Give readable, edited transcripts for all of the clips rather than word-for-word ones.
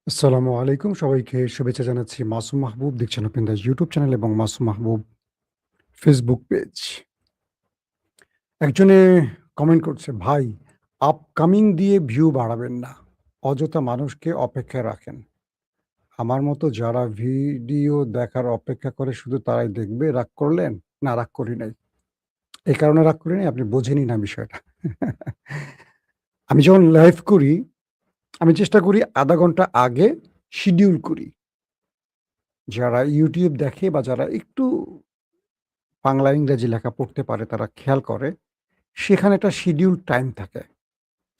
আসসালামু আলাইকুম। সবাইকে শুভেচ্ছা জানাচ্ছি। মাসুম মাহবুব দেখছেন ওপেন ইউটিউব চ্যানেল এবং মাসুম মাহবুব ফেসবুক পেজ। একজনে কমেন্ট করছে, "ভাই আপকামিং দিয়ে ভিউ বাড়াবেন না। অযথা মানুষকে অপেক্ষায় রাখেন। আমার মতো যারা ভিডিও দেখার অপেক্ষা করে শুধু তারাই দেখবে। রাগ করলেন?" না, রাগ করি নাই। এই কারণে রাগ করি নাই, আপনি বোঝেনই না বিষয়টা। আমি যখন লাইভ করি, আমি চেষ্টা করি ০.৫ ঘন্টা আগে শিডিউল করি। যারা YouTube দেখে বা যারা একটু বাংলা, ইংরেজি লেখা পড়তে পারে তারা খেয়াল করে, সেখানে একটা শিডিউল টাইম থাকে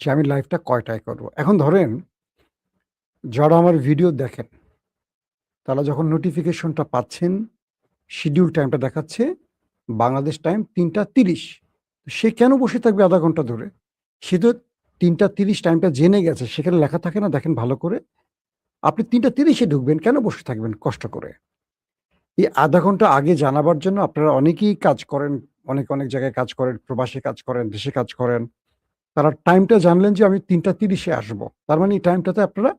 যে আমি লাইভটা কয়টায় করব। এখন ধরেন যারা আমার ভিডিও দেখেন, তারা যখন নোটিফিকেশনটা পাচ্ছেন, শিডিউল টাইমটা দেখাচ্ছে বাংলাদেশ টাইম ৩টা ৩০। সে কেন বসে থাকবে ০.৫ ঘন্টা ধরে? সে তো ৩টা ৩০ টাইমটা জেনে গেছে। সেখানে লেখা থাকে না, দেখেন ভালো করে। আপনি ৩টা ৩০ এ ঢুকবেন, কেন বসে থাকবেন কষ্ট করে? এই ০.৫ ঘন্টা আগে জানাবার জন্য আপনারা অনেকেই কাজ করেন। অনেক জায়গায় কাজ করেন, প্রবাসে কাজ করেন, দেশে কাজ করেন। তারা টাইমটা জানলেন যে আমি ৩টা ৩০ এ আসবো। তার মানে এই টাইমটাতে আপনারা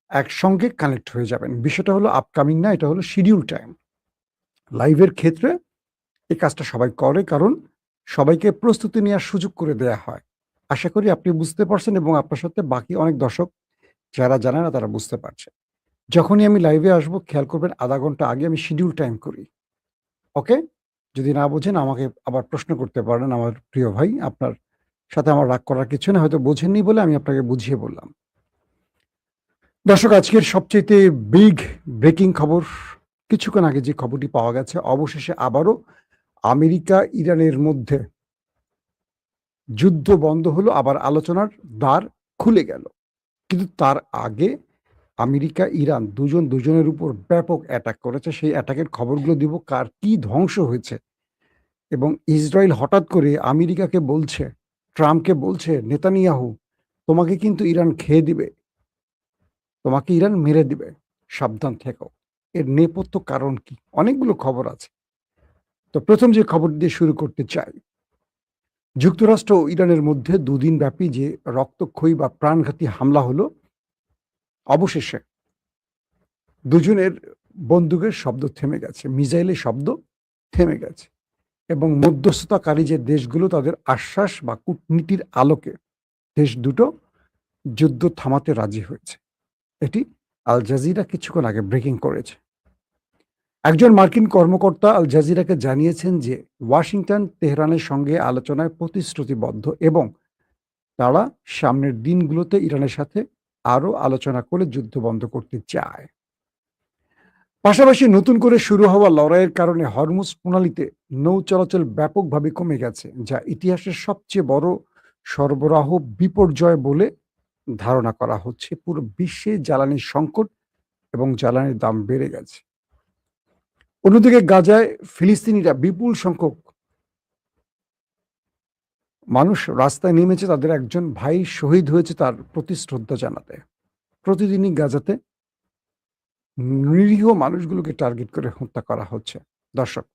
একসঙ্গে কানেক্ট হয়ে যাবেন। বিষয়টা হলো আপকামিং না, এটা হলো শিডিউল টাইম। লাইভের ক্ষেত্রে এই কাজটা সবাই করে, কারণ সবাইকে প্রস্তুতি নেওয়ার সুযোগ করে দেয়া হয়। আশা করি আপনি বুঝতে পারছেন এবং আপনার সাথে বাকি অনেক দর্শক যারা জানে না তারা বুঝতে পারছে। যখনই আমি লাইভে আসবো খেয়াল করবেন ০.৫ ঘন্টা আগে আমি শিডিউল টাইম করি। ওকে? যদি না বোঝেন আমাকে আবার প্রশ্ন করতে পারেন আমার প্রিয় ভাই। আপনার সাথে আমার রাগ করার কিছু না। হয়তো বোঝেননি বলে আমি আপনাকে বুঝিয়ে বললাম। দর্শক, আজকের সবচাইতে বিগ ব্রেকিং খবর, কিছুক্ষণ আগে যে খবরটি পাওয়া গেছে, অবশেষে আবারও আমেরিকা ইরানের মধ্যে যুদ্ধ বন্ধ হলো, আবার আলোচনার দ্বার খুলে গেল। কিন্তু তার আগে আমেরিকা, ইরান দুজনের উপর ব্যাপক অ্যাটাক করেছে। সেই অ্যাটাকের খবরগুলো দিব, কার কি ধ্বংস হয়েছে। এবং ইসরায়েল হঠাৎ করে আমেরিকাকে বলছে, ট্রাম্পকে বলছে, "নেতানিয়াহু, তোমাকে কিন্তু ইরান খেয়ে দিবে। তোমাকে ইরান মেরে দিবে। সাবধান থেকো।" এর নেপথ্য কারণ কি? অনেকগুলো খবর আছে। তো ১ম যে খবর দিয়ে শুরু করতে চাই, যুক্তরাষ্ট্র ও ইরানের মধ্যে দুদিনব্যাপী যে রক্তক্ষয়ী বা প্রাণঘাতী হামলা হলো, অবশেষে দুজনের বন্দুকের শব্দ থেমে গেছে। মিসাইলের শব্দ থেমে গেছে। এবং মধ্যস্থতাকারী যে দেশগুলো তাদের আশ্বাস বা কূটনীতির আলোকে দেশ দুটো যুদ্ধ থামাতে রাজি হয়েছে। এটি আল জাজিরা কিছুক্ষণ আগে ব্রেকিং করেছে। একজন মার্কিন কর্মকর্তা আল জাজিরাকে জানিয়েছেন যে ওয়াশিংটন তেহরানের সঙ্গে আলোচনায় প্রতিশ্রুতিবদ্ধ এবং তারা সামনের দিনগুলোতে ইরানের সাথে আরও আলোচনা করে যুদ্ধ বন্ধ করতে চায়। পাশাপাশি নতুন করে শুরু হওয়া লড়াইয়ের কারণে হরমুজ প্রণালীতে নৌ চলাচল ব্যাপকভাবে কমে গেছে, যা ইতিহাসের সবচেয়ে বড় সরবরাহ বিপর্যয় বলে ধারণা করা হচ্ছে। পুরো বিশ্বে জ্বালানির সংকট এবং জ্বালানির দাম বেড়ে গেছে। অন্যদিকে গাজায় ফিলিস্তিনিরা বিপুল সংখ্যক মানুষ রাস্তায় নেমেছে তাদের একজন ভাই শহীদ হয়েছে তার প্রতি শ্রদ্ধা জানাতে। প্রতিদিনই গাজাতে নিরীহ মানুষগুলোকে টার্গেট করে হত্যা করা হচ্ছে। দর্শক,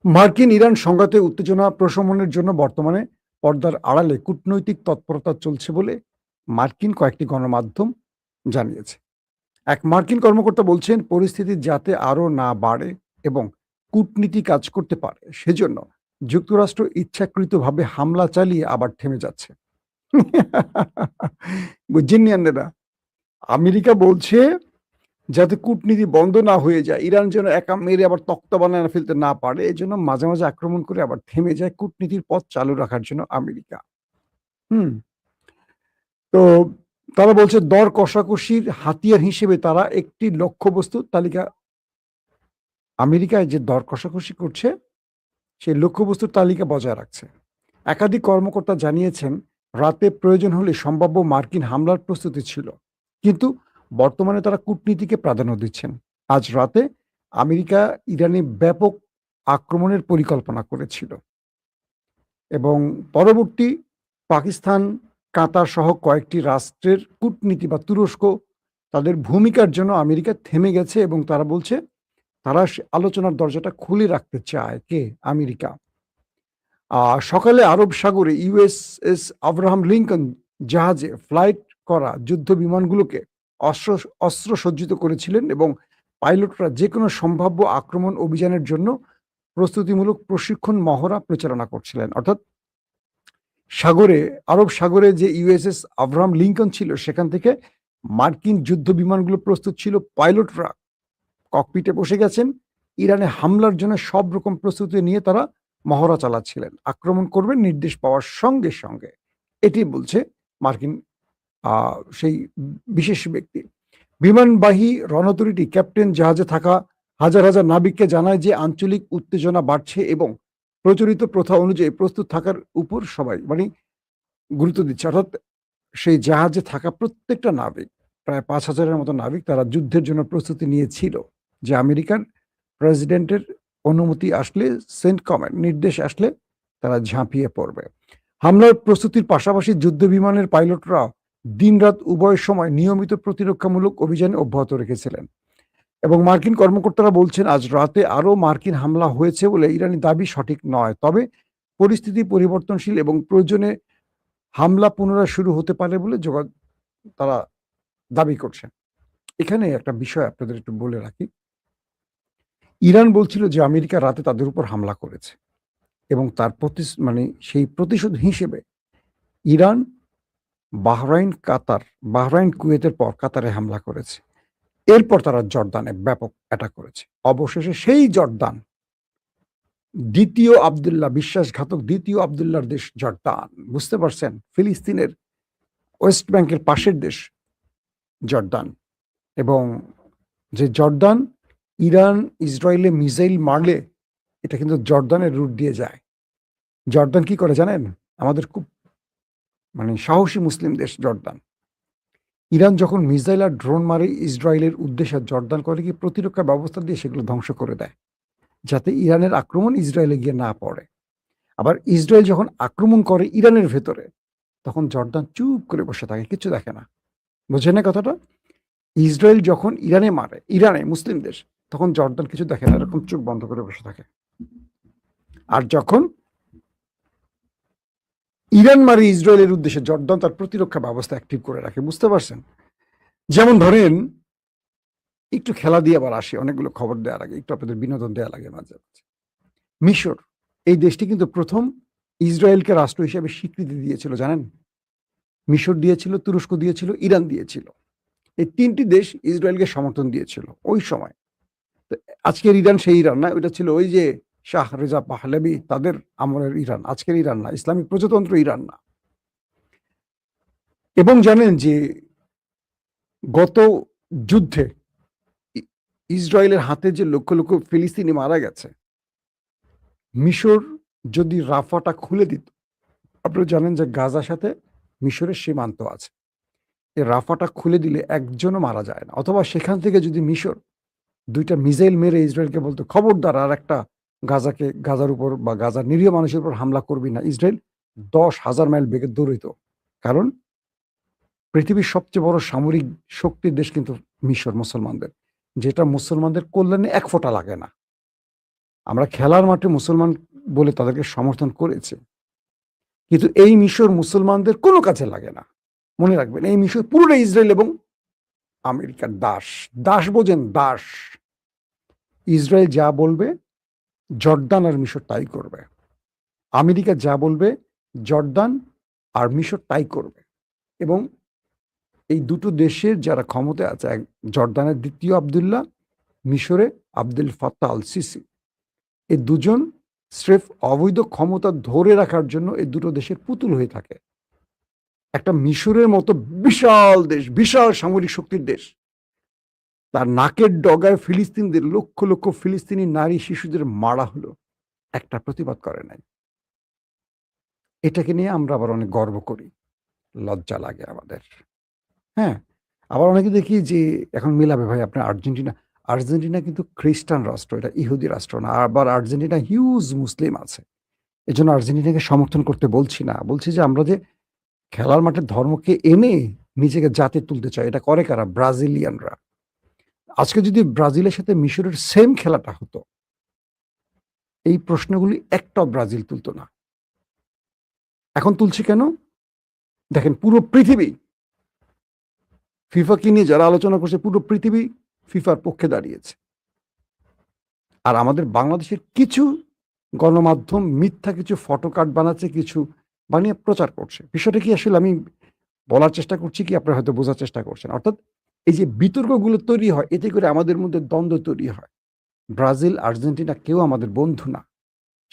মার্কিন ইরান সংঘাতে উত্তেজনা প্রশমনের জন্য বর্তমানে পর্দার আড়ালে কূটনৈতিক তৎপরতা চলছে বলে মার্কিন কয়েকটি গণমাধ্যম জানিয়েছে। এক মার্কিন কর্মকর্তা বলছেন, পরিস্থিতি যাতে আরও না বাড়ে এবং কূটনীতি কাজ করতে পারে সেজন্য যুক্তরাষ্ট্র ইচ্ছাকৃতভাবে হামলা চালিয়ে আবার থেমে যাচ্ছে। বুঝছেননি আপনারা? আমেরিকা বলছে যাতে কূটনীতি বন্ধ না হয়ে যায়, ইরান যেন একা মেরে আবার তক্তা বানায় ফেলতে না পারে, এজন্য মাঝে আক্রমণ করে আবার থেমে যায়, কূটনীতির পথ চালু রাখার জন্য আমেরিকা। হুম? তো তারা বলছে দর কষাকষির হাতিয়ার হিসেবে তারা একটি লক্ষ্যবস্তুর তালিকা, আমেরিকায় যে দর কষাকষি করছে সেই লক্ষ্যবস্তুর তালিকা বজায় রাখছে। একাধিক কর্মকর্তা জানিয়েছেন রাতে প্রয়োজন হলে সম্ভাব্য মার্কিন হামলার প্রস্তুতি ছিল। কিন্তু বর্তমানে তারা কূটনীতিকে প্রাধান্য দিচ্ছেন। আজ রাতে আমেরিকা ইরানে ব্যাপক আক্রমণের পরিকল্পনা করেছিল এবং পরবর্তী পাকিস্তান, কাতার সহ কয়েকটি রাষ্ট্রের কূটনীতি বা তুরস্ক তাদের ভূমিকার জন্য আমেরিকা থেমে গেছে এবং তারা বলছে তারা আলোচনার দরজাটা খুলে রাখতে চায়। কে? আমেরিকা। সকালে আরব সাগরে ইউএসএস আব্রাহাম লিঙ্কন জাহাজে ফ্লাইট করা যুদ্ধ বিমানগুলোকে অস্ত্র অস্ত্র সজ্জিত করেছিলেন এবং পাইলটরা যে কোনো সম্ভাব্য আক্রমণ অভিযানের জন্য প্রস্তুতিমূলক প্রশিক্ষণ মহড়া পরিচালনা করছিলেন। অর্থাৎ সাগরে, আরব সাগরে যে ইউএসএস আব্রাহাম লিঙ্কন ছিল সেখান থেকে মার্কিন যুদ্ধ বিমানগুলো প্রস্তুত ছিল, পাইলটরা ককপিটে বসে গেছেন, ইরানে হামলার জন্য সব রকম প্রস্তুতি নিয়ে তারা মহড়া চালাচ্ছিলেন, আক্রমণ করবেন নির্দেশ পাওয়ার সঙ্গে সঙ্গে। এটি বলছে মার্কিন সেই বিশেষ ব্যক্তি। বিমানবাহী রণতরীটি ক্যাপ্টেন জাহাজে থাকা হাজার হাজার নাবিককে জানায় যে আঞ্চলিক উত্তেজনা বাড়ছে এবং প্রচলিত প্রথা অনুযায়ী প্রস্তুত থাকার উপর সবাই গুরুত্ব দিচ্ছে। অর্থাৎ সেই জাহাজে থাকা প্রত্যেকটা নাবিক, প্রায় 5,000-এর মতো নাবিক, তারা যুদ্ধের জন্য প্রস্তুতি নিয়েছিল যে আমেরিকার প্রেসিডেন্টের অনুমতি আসলে, সেন্ট কমান্ড নির্দেশ আসলে তারা ঝাঁপিয়ে পড়বে। হামলার প্রস্তুতির পাশাপাশি যুদ্ধ বিমানের পাইলটরা দিনরাত উভয় সময় নিয়মিত প্রতিরক্ষামূলক অভিযানে অব্যাহত রেখেছিলেন এবং মার্কিন কর্মকর্তারা বলছেন আজ রাতে আরও মার্কিন হামলা হয়েছে বলে ইরানি দাবি সঠিক নয়, তবে পরিস্থিতি পরিবর্তনশীল এবং প্রয়োজনে হামলা পুনরায় শুরু হতে পারে বলে তারা দাবি করছেন। এখানে একটা বিষয় আপনাদের একটু বলে রাখি। ইরান বলছিল যে আমেরিকা রাতে তাদের উপর হামলা করেছে এবং তার সেই প্রতিশোধ হিসেবে ইরান বাহরাইন কুয়েতের পর কাতারে হামলা করেছে। এরপর তারা জর্দানে ব্যাপক অ্যাটাক করেছে। অবশেষে সেই জর্দান, দ্বিতীয় আব্দুল্লাহ, বিশ্বাসঘাতক দ্বিতীয় আব্দুল্লাহর দেশ জর্দান, বুঝতে পারছেন? ফিলিস্তিনের ওয়েস্ট ব্যাংকের পাশের দেশ জর্দান। এবং যে জর্দান ইরান ইসরায়েলে মিসাইল মারলে এটা কিন্তু জর্দানের রুট দিয়ে যায়। জর্দান কি করে জানেন? আমাদের খুব সাহসী মুসলিম দেশ জর্দান। ইরান যখন মিসাইল আর ড্রোন মারে ইসরায়েলের উদ্দেশ্যে, জর্দান করে কি প্রতিরক্ষা ব্যবস্থা দিয়ে সেগুলো ধ্বংস করে দেয়, যাতে ইরানের আক্রমণ ইসরায়েলে গিয়ে না পড়ে। আবার ইসরায়েল যখন আক্রমণ করে ইরানের ভেতরে, তখন জর্দান চুপ করে বসে থাকে, কিছু দেখে না। বোঝেন না কথাটা? ইসরায়েল যখন ইরানে মারে, ইরানে মুসলিম দেশ, তখন জর্দান কিছু দেখে না, এরকম চোখ বন্ধ করে বসে থাকে। আর যখন ইরান মারে ইসরায়েলের উদ্দেশ্যে, জর্দান তার প্রতিরক্ষা ব্যবস্থা অ্যাক্টিভ করে রাখে। বুঝতে পারছেন? যেমন ধরেন, একটু খেলা দিয়ে আবার আসি, অনেকগুলো খবর দেওয়ার আগে একটু আপনাদের বিনোদন দেওয়া লাগে মাঝে মাঝে। মিশর, এই দেশটি কিন্তু প্রথম ইসরায়েলকে রাষ্ট্র হিসেবে স্বীকৃতি দিয়েছিল, জানেন? মিশর দিয়েছিল, তুরস্ক দিয়েছিল, ইরান দিয়েছিল। এই তিনটি দেশ ইসরায়েলকে সমর্থন দিয়েছিল ওই সময়। আজকের ইরান সেই ইরান না, ওইটা ছিল ওই যে শাহ রেজা পাহলেভি তাদের আমলের ইরান, আজকের ইরান না, ইসলামিক প্রজাতন্ত্র ইরান না। এবং জানেন যে গত যুদ্ধে ইসরায়েলের হাতে যে লক্ষ লক্ষ ফিলিস্তিনি মারা গেছে, মিশর যদি রাফাটা খুলে দিত, আপনারা জানেন যে গাজার সাথে মিশরের সীমান্ত আছে, এই রাফাটা খুলে দিলে একজনও মারা যায় না। অথবা সেখান থেকে যদি মিশর 2টা মিসাইল মেরে ইসরায়েলকে বলতো, খবরদার আর একটা গাজার উপর বা গাজার নিরীহ মানুষের উপর হামলা করবি না, ইসরায়েল 10,000 মাইল বেগে দৌড়িত। কারণ পৃথিবীর সবচেয়ে বড় সামরিক শক্তির দেশ কিন্তু মিশর মুসলমানদের, যেটা মুসলমানদের কল্যাণে এক ফোঁটা লাগে না। আমরা খেলার মাঠে মুসলমান বলে তাদেরকে সমর্থন করেছে, কিন্তু এই মিশর মুসলমানদের কোনো কাজে লাগে না। মনে রাখবেন, এই মিশর পুরোটা ইসরায়েল এবং আমেরিকার দাস। দাস বোঝেন? দাস। ইসরায়েল যা বলবে জর্দান আর মিশর তাই করবে। আমেরিকা যা বলবে জর্দান আর মিশর তাই করবে। এবং এই দুটো দেশের যারা ক্ষমতায় আছে, জর্দানের দ্বিতীয় আব্দুল্লাহ, মিশরে আব্দুল ফাত্তাহ আল সিসি, এই দুজন স্রেফ অবৈধ ক্ষমতা ধরে রাখার জন্য এই দুটো দেশের পুতুল হয়ে থাকে। একটা মিশরের মতো বিশাল দেশ, বিশাল সামরিক শক্তির দেশ, তার নাকের ডগায় ফিলিস্তিনদের, লক্ষ লক্ষ ফিলিস্তিনি নারী শিশুদের মারা হলো, একটা প্রতিবাদ করে নাই। এটাকে নিয়ে আমরা আবার অনেক গর্ব করি, লজ্জা লাগে আমাদের। হ্যাঁ, আবার অনেকে দেখি যে এখন মিলাবে ভাই আপনার আর্জেন্টিনা কিন্তু খ্রিস্টান রাষ্ট্র, এটা ইহুদি রাষ্ট্র না। আবার আর্জেন্টিনা হিউজ মুসলিম আছে, এজন্য আর্জেন্টিনাকে সমর্থন করতে বলছি না। বলছি যে আমরা যে খেলার মাঠে ধর্মকে এনে নিজেকে জাতি তুলতে চাই, এটা করে কারা? ব্রাজিলিয়ানরা। আজকে যদি ব্রাজিলের সাথে মিশরের সেম খেলাটা হতো, এই প্রশ্নগুলি একটাও ব্রাজিল তুলতো না। এখন তুলছে কেন? দেখেন, পুরো পৃথিবী ফিফাকে নিয়ে যারা আলোচনা করছে পুরো পৃথিবী ফিফার পক্ষে দাঁড়িয়েছে। আর আমাদের বাংলাদেশের কিছু গণমাধ্যম মিথ্যা কিছু ফটো কার্ড বানাচ্ছে, কিছু বানিয়ে প্রচার করছে। বিষয়টা কি আসলে আমি বলার চেষ্টা করছি কি আপনারা হয়তো বোঝার চেষ্টা করছেন। অর্থাৎ এই যে বিতর্কগুলো তৈরি হয় এতে করে আমাদের মধ্যে দ্বন্দ্ব তৈরি হয়। ব্রাজিল, আর্জেন্টিনা কেউ আমাদের বন্ধু না,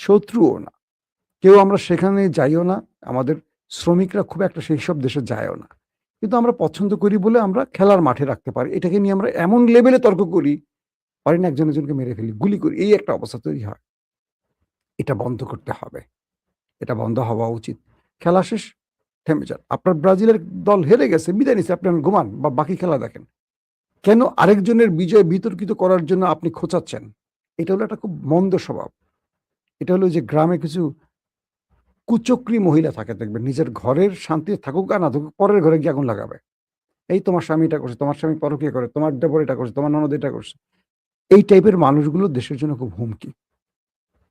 শত্রুও না। কেউ আমরা সেখানে যাইও না। আমাদের শ্রমিকরা খুব একটা সেইসব দেশে যায়ও না। কিন্তু আমরা পছন্দ করি বলে আমরা খেলার মাঠে রাখতে পারি। এটাকে নিয়ে আমরা এমন লেভেলে তর্ক করি, পারি না একজন একজনকে মেরে ফেলি, গুলি করি। এই একটা অবস্থা তৈরি হয়। এটা বন্ধ করতে হবে। এটা বন্ধ হওয়া উচিত। খেলা শেষ, থেমে যান। আপনার ব্রাজিলের দল হেরে গেছে, বিদায় নিছে। আপনি ঘুমান বা বাকি খেলা দেখেন। কেন আরেকজনের বিজয় বিতর্কিত করার জন্য আপনি খোঁচাচ্ছেন? এটা হলো একটা খুব মন্দ স্বভাব। এটা হলো যে গ্রামে কিছু কুচক্রী মহিলা থাকে দেখবেন, নিজের ঘরের শান্তি থাকুক আর না থাকুক পরের ঘরে গিয়ে আগুন লাগাবে। এই তোমার স্বামী এটা করছে, তোমার স্বামী পরকীয়া করে, তোমার দেবর এটা করছে, তোমার ননদ এটা করছে। এই টাইপের মানুষগুলো দেশের জন্য খুব হুমকি।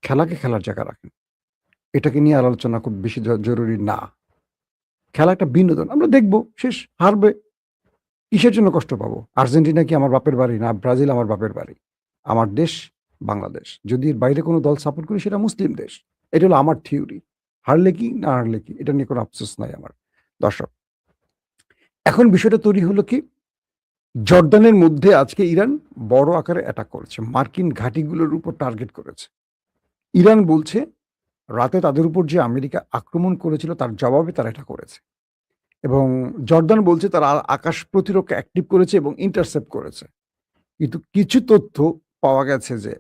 খেলাকে খেলার জায়গা রাখেন। এটাকে নিয়ে আলোচনা খুব বেশি জরুরি না। খেলা একটা বিনোদন। আমরা দেখব, শেষ, হারবে। কিসের জন্য কষ্ট পাবো? আর্জেন্টিনা কি আমার বাপের বাড়ি? না ব্রাজিল আমার বাপের বাড়ি। আমার দেশ বাংলাদেশ। যদি এর বাইরে কোনো দল সাপোর্ট করি সেটা মুসলিম দেশ। এটা হলো আমার থিওরি। হারলে কি না হারলে কি এটা নিয়ে কোনো আফসোস নাই আমার। দর্শক, এখন বিষয়টা তৈরি হলো কি, জর্দানের মধ্যে আজকে ইরান বড় আকারে অ্যাটাক করেছে। মার্কিন ঘাঁটিগুলোর উপর টার্গেট করেছে। ইরান বলছে রাতে তাদের উপর যে আমেরিকা আক্রমণ করেছিল তার জবাবে তারা এটা করেছে। এবং জর্দান বলছে তারা আকাশ প্রতিরক্ষা অ্যাক্টিভ করেছে এবং ইন্টারসেপ্ট করেছে। কিন্তু কিছু তথ্য পাওয়া গেছে যে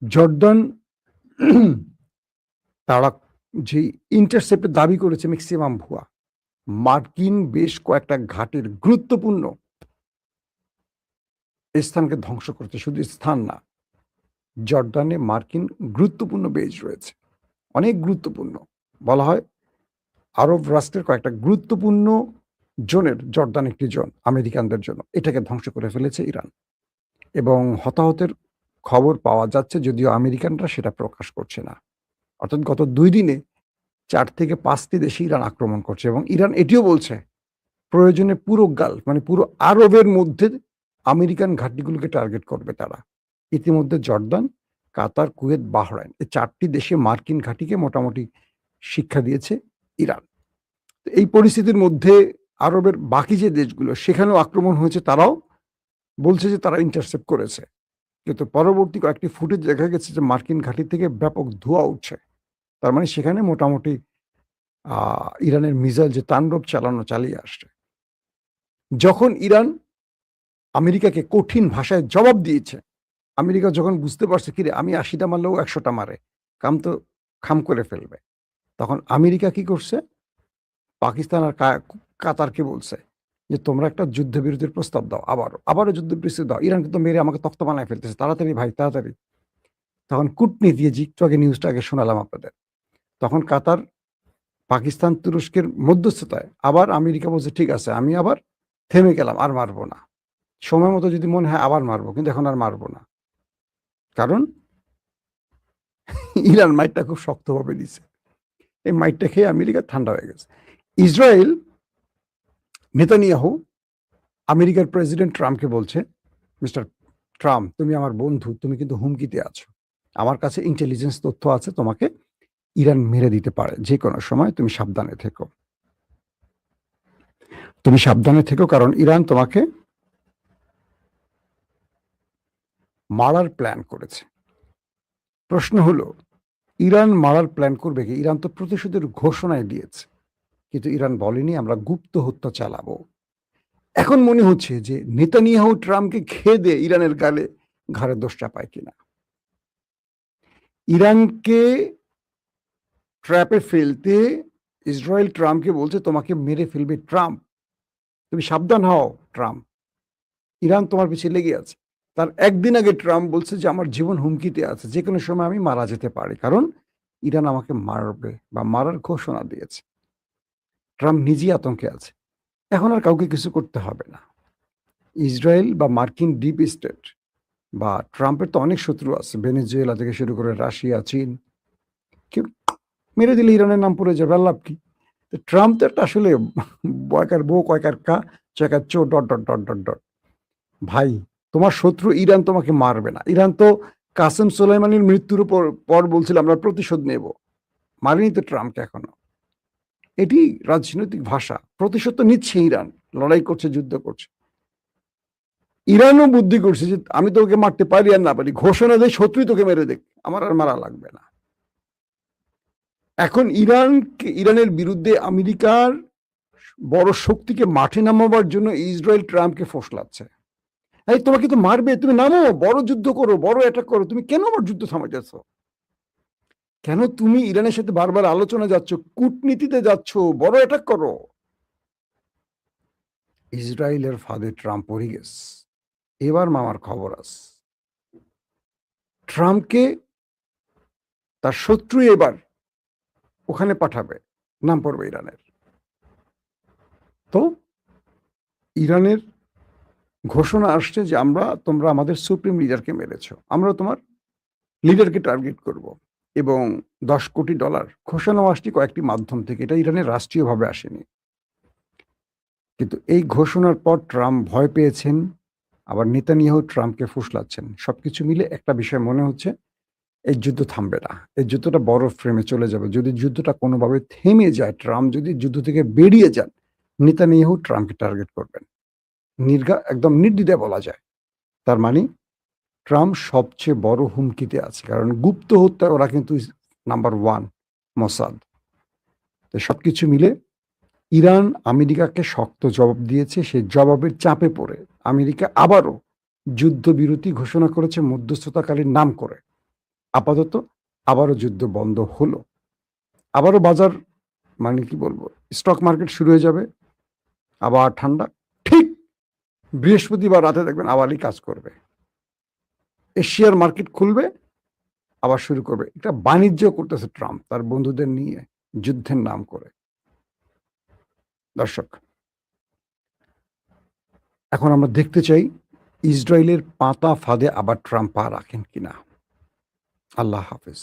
জর্দান তারা যে ইন্টারসেপ্টের দাবি করেছে ম্যাক্সিমাম ভুয়া। মার্কিন বেশ কয়েকটা ঘাটের গুরুত্বপূর্ণ স্থানকে ধ্বংস করছে। শুধু স্থান না, জর্দানে মার্কিন গুরুত্বপূর্ণ বেজ রয়েছে, অনেক গুরুত্বপূর্ণ। বলা হয় আরব রাষ্ট্রের কয়েকটা গুরুত্বপূর্ণ জোনের জর্দান একটি জোন আমেরিকানদের জন্য। এটাকে ধ্বংস করে ফেলেছে ইরান এবং হতাহতের খবর পাওয়া যাচ্ছে, যদিও আমেরিকানরা সেটা প্রকাশ করছে না। অর্থাৎ গত 2 দিনে 4 থেকে 5টি দেশে ইরান আক্রমণ করছে এবং ইরান এটিও বলছে প্রয়োজনে পুরো গালফ মানে পুরো আরবের মধ্যে আমেরিকান ঘাঁটিগুলোকে টার্গেট করবে তারা। ইতিমধ্যে জর্দান, কাতার, কুয়েত, বাহরাইন এই 4টি দেশে মার্কিন ঘাঁটিকে মোটামুটি শিক্ষা দিয়েছে ইরান। তো এই পরিস্থিতির মধ্যে আরবের বাকি যে দেশগুলো সেখানেও আক্রমণ হয়েছে, তারাও বলছে যে তারা ইন্টারসেপ্ট করেছে। কিন্তু পরবর্তী কয়েকটি ফুটেজ দেখা গেছে যে মার্কিন ঘাঁটি থেকে ব্যাপক ধোঁয়া উঠছে। তার মানে সেখানে মোটামুটি ইরানের মিসাইল যে তাণ্ডব চালিয়ে আসছে। যখন ইরান আমেরিকাকে কঠিন ভাষায় জবাব দিয়েছে, আমেরিকা যখন বুঝতে পারছে কিরে আমি 80টা মারলেও 100টা মারে, কাম তো খাম করে ফেলবে, তখন আমেরিকা কি করছে? পাকিস্তান আর কাতারকে বলছে যে তোমরা একটা যুদ্ধবিরতির প্রস্তাব দাও, আবারও যুদ্ধবিরতি দাও। ইরান কিন্তু মেরে আমাকে তক্ত বানায় ফেলতেছে, তাড়াতাড়ি ভাই তাড়াতাড়ি। তখন কূটনীতি, যে একটু আগে নিউজটা আগে শোনালাম আপনাদের, তখন কাতার, পাকিস্তান, তুরস্কের মধ্যস্থতায় আবার আমেরিকা বলছে ঠিক আছে আমি আবার থেমে গেলাম, আর মারবো না। সময় মতো যদি মনে হয় আবার মারবো, কিন্তু এখন আর মারবো না। কারণ ইরান মাইটটা খুব শক্তভাবে দিছে। এই মাইটটা খেয়ে আমেরিকা ঠান্ডা হয়ে গেছে। ইসরায়েল নেতানিয়াহু আমেরিকার প্রেসিডেন্ট ট্রাম্পকে বলছে, মিস্টার ট্রাম্প তুমি আমার বন্ধু, তুমি কিন্তু হুমকিতে আছো। আমার কাছে ইন্টেলিজেন্স তথ্য আছে, তোমাকে ইরান মেরে দিতে পারে যে কোনো সময়, তুমি সাবধানে থেকো। তুমি সাবধানে থেকো কারণ ইরান তোমাকে মারার প্ল্যান করেছে। প্রশ্ন হলো ইরান মারার প্ল্যান করবে কি? ইরান তো প্রতিশোধের ঘোষণায় দিয়েছে, কিন্তু ইরান বলেনি আমরা গুপ্ত হত্যা চালাবো। এখন মনে হচ্ছে যে নেতানিয়াহু ট্রাম্পকে খেয়ে দিয়ে ইরানের ঘাড়ে দোষ চাপায় কিনা। ইরানকে ট্র্যাপে ফেলতে ইসরায়েল ট্রাম্পকে বলছে তোমাকে মেরে ফেলবে ট্রাম্প, তুমি সাবধান হও ট্রাম্প, ইরান তোমার পিছিয়ে লেগে আছে। তার একদিন আগে ট্রাম্প বলছে যে আমার জীবন হুমকিতে আছে, যে কোনো সময় আমি মারা যেতে পারি, কারণ ইরান আমাকে মারবে বা মারার ঘোষণা দিয়েছে। ট্রাম্প নিজেই আতঙ্কে আছে। এখন আর কাউকে কিছু করতে হবে না। ইসরায়েল বা মার্কিন ডিপ স্টেট বা ট্রাম্পের তো অনেক শত্রু আছে, ভেনেজুয়েলা থেকে শুরু করে রাশিয়া, চীন, কেউ মেরে দিলে ইরানের নাম পড়ে যাবে, লাভ কি? তো ট্রাম্প তো একটা আসলে বয়কার বউ কয়কার কা চেকাচ্ছ dot dot dot dot dot. ভাই, তোমার শত্রু ইরান তোমাকে মারবে না। ইরান তো কাসেম সোলাইমানির মৃত্যুর পর বলছিল আমরা প্রতিশোধ নেব। মারেনি তো ট্রাম্পকে এখনো। এটি রাজনৈতিক ভাষা। প্রতিশোধ তো নিচ্ছে ইরান, লড়াই করছে, যুদ্ধ করছে। ইরানও বুদ্ধি করছে যে আমি তোকে মারতে পারি আর না পারি, ঘোষণা দেয় শত্রুই তোকে মেরে দেখ, আমার আর মারা লাগবে না। এখন ইরানের বিরুদ্ধে আমেরিকার বড় শক্তিকে মাঠে নামাবার জন্য ইসরায়েল ট্রাম্পকে ফসলাচ্ছে। এই তোমাকে তো মারবে, তুমি নামো, বড় যুদ্ধ করো, বড় অ্যাটাক করো, তুমি কেন আমার যুদ্ধ থামাইতেছ? কেন তুমি ইরানের সাথে বারবার আলোচনা যাচ্ছ, কূটনীতিতে যাচ্ছ, বড় অ্যাটাক করো? ইসরায়েলের ফাঁদে ট্রাম্প পড়ে গেছে। এবার মামার খবর আছে, ট্রাম্পকে তার শত্রু এবার ওখানে পাঠাবে, নাম পড়বে ইরানের। তো ইরানের ঘোষণা আসছে যে তোমরা আমাদের সুপ্রিম লিডারকে মেরেছ, আমরা তোমার লিডারকে টার্গেট করব এবং $10 কোটি ঘোষণা আসছে কয়েকটি মাধ্যম থেকে। এটা ইরানের রাষ্ট্রীয়ভাবে আসেনি, কিন্তু এই ঘোষণার পর ট্রাম্প ভয় পেয়েছেন, আবার নেতানিয়াহু ট্রাম্পকে ফুসলাচ্ছেন। সবকিছু মিলে একটা বিষয় মনে হচ্ছে, এই যুদ্ধ থামবে না, এই যুদ্ধটা বড় ফ্রেমে চলে যাবে। যদি যুদ্ধটা কোনোভাবে থেমে যায়, ট্রাম্প যদি যুদ্ধ থেকে বেরিয়ে যান, নেতানিয়াহু ট্রাম্পকে টার্গেট করবেন, একদম নির্দ্বিধায় বলা যায়। তার মানে ট্রাম্প সবচেয়ে বড় হুমকিতে আছে, কারণ গুপ্ত হত্যা ওরা কিন্তু নাম্বার 1 মোসাদ। তো সবকিছু মিলে ইরান আমেরিকাকে শক্ত জবাব দিয়েছে। সেই জবাবের চাপে পড়ে আমেরিকা আবারও যুদ্ধবিরতি ঘোষণা করেছে মধ্যস্থতাকালীন নাম করে। আপাতত আবারও যুদ্ধ বন্ধ হলো, আবারও বাজার, মানে কি বলবো, স্টক মার্কেট শুরু হয়ে যাবে, আবার ঠান্ডা। ঠিক বৃহস্পতিবার রাতে দেখবেন আবারই কাজ করবে, এশিয়ার মার্কেট খুলবে, আবার শুরু করবে। এটা বাণিজ্য করতেছে ট্রাম্প তার বন্ধুদের নিয়ে যুদ্ধের নাম করে। দর্শক, এখন আমরা দেখতে চাই ইসরায়েলের পাতা ফাঁদে আবার ট্রাম্প পা রাখেন কিনা। আল্লাহ হাফেজ।